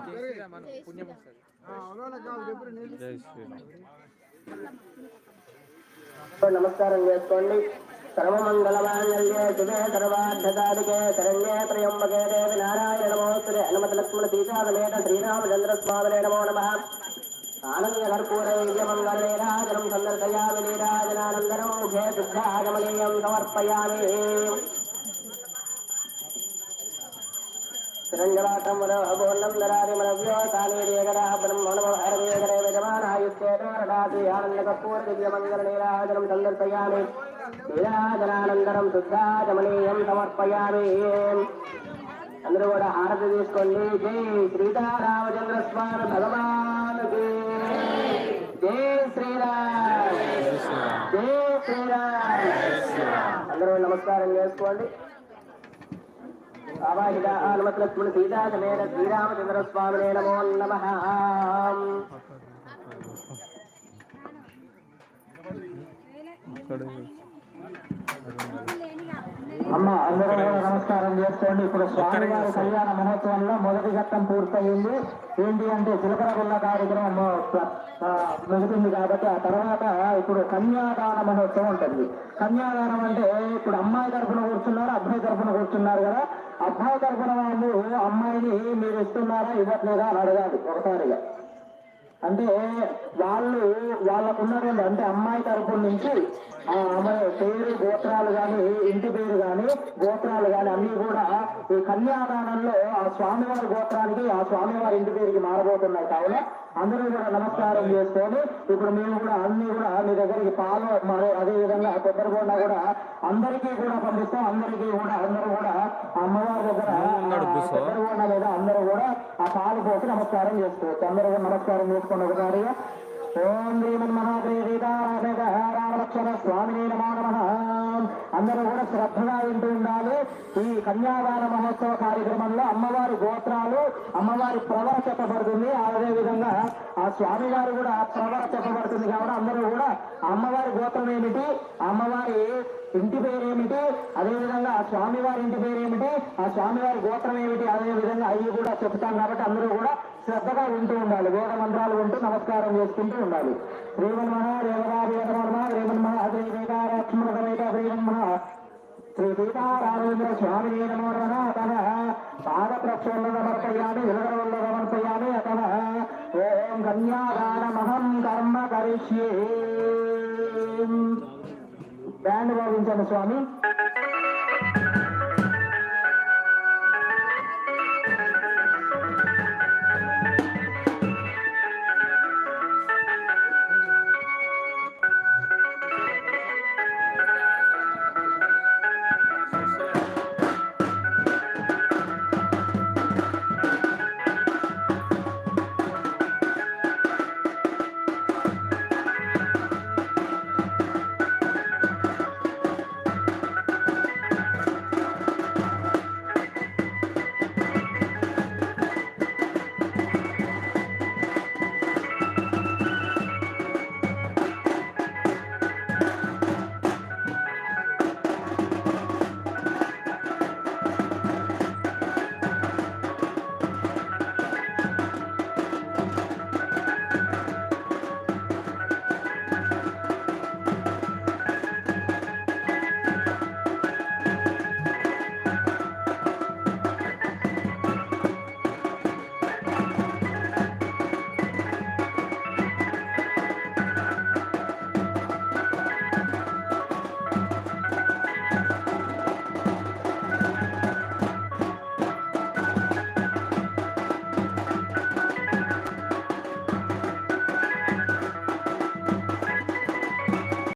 శ్రీరామ్. నమస్కారం చేసుకోండి. సర్వమంగళమాంగళ్యే శుభే సర్వార్థసాధికే శరణ్యే త్రయంబకే దేవి నారాయణ నమోస్తుతే హనుమత లక్ష్మణ సీతాసమేత శ్రీరామచంద్ర స్వామినే నమో నమః. ఆనంద కర్పూరైర్యమంగళేరాజనం సందర్శయామి నీరాజనానందనం ముఖే శుద్ధాగమనీయం సమర్పయామి. చిరంజవాటం నరారి మనవ్యో తానేగర బ్రహ్మణమహరవేగరే యజమానాయుష్యేతోరడాసి ఆనంద కర్పూర దివ్యమంగళ నీరాజనం సందర్శయామి నీరాజనానందరం శుద్ధాగమనీయం సమర్పయామి. అందరూ కూడా హారతి తీసుకోండి. జై సీతారామచంద్ర స్వామి భగవానుకి జై శ్రీరామ్, జై శ్రీరామ్. అందరూ నమస్కారం చేసుకోండి. ఆవాహిత హనుమత లక్ష్మణ సీతా సమేత శ్రీరామచంద్ర స్వామినే నమో నమః. అమ్మ అందరూ నమస్కారం చేసుకోండి. ఇప్పుడు స్వామివారి కళ్యాణ మహోత్సవంలో మొదటి ఘట్టం పూర్తయింది. ఏంటి అంటే చిలకరగుల్ల కార్యక్రమం ముగుతుంది కాబట్టి ఆ తర్వాత ఇప్పుడు కన్యాదాన మహోత్సవం ఉంటుంది. కన్యాదానం అంటే ఇప్పుడు అమ్మాయి తరఫున కూర్చున్నారు, అబ్బాయి తరఫున కూర్చున్నారు కదా. అబ్బాయి తరఫున వాళ్ళు అమ్మాయిని మీరు ఇస్తున్నారా ఇవ్వట్లేదా అని అడగాలి ఒకసారిగా. అంటే వాళ్ళు వాళ్ళకున్నటువంటి అంటే అమ్మాయి తరఫు నుంచి ఆ అమ్మాయి పేరు గోత్రాలు కానీ ఇంటి పేరు కానీ గోత్రాలు కానీ అన్ని కూడా ఈ కన్యాదానంలో ఆ స్వామివారి గోత్రానికి ఆ స్వామివారి ఇంటి పేరుకి మారబోతున్నాయి. కావున అందరూ కూడా నమస్కారం చేసుకొని ఇప్పుడు మేము కూడా అన్ని కూడా మీ దగ్గరికి పాలు మరి అదే విధంగా కొబ్బరి బొండ కూడా అందరికీ కూడా పంపిస్తాం. అందరికీ కూడా అందరూ కూడా అమ్మవారి దగ్గర కొబ్బరి బొండ మీద అందరూ కూడా ఆ పాలు పోసి నమస్కారం చేసుకోవచ్చు. అందరూ కూడా నమస్కారం చేసుకుని ఒకసారిగా ఓం శ్రీమన్మహాదేవీతారామలక్ష్మణ స్వామినే నమో నమః. అందరూ కూడా శ్రద్ధగా వింటూ ఉండాలి. ఈ కన్యాదాన మహోత్సవ కార్యక్రమంలో అమ్మవారి గోత్రాలు అమ్మవారి ప్రవర చెప్పబడుతుంది. అదే విధంగా ఆ స్వామివారు కూడా ప్రవర చెప్పబడుతుంది. కాబట్టి అందరూ కూడా అమ్మవారి గోత్రం ఏమిటి, అమ్మవారి ఇంటి పేరేమిటి, అదేవిధంగా ఆ స్వామివారి ఇంటి పేరేమిటి, ఆ స్వామివారి గోత్రం ఏమిటి, అదే విధంగా అవి కూడా చెప్తాం. కాబట్టి అందరూ కూడా శ్రద్ధగా వింటూ ఉండాలి. వేద మంత్రాలు వింటూ నమస్కారం చేసుకుంటూ ఉండాలి. శ్రీమన్మహ దేవరాజమన్మహ శ్రీమన్మహ శ్రీకారక్ష్మణ సమేత శ్రీమన్మహ శ్రీ సీతారామేంద్ర స్వామినే నమో నమః. అతః పాద ప్రక్షాళన సమర్పయామి విలగరవల్ల సమర్పయామి. అతః ఓం కన్యాదానమహం కర్మ కరిష్యే. బ్యాండ్ భావించండి స్వామి.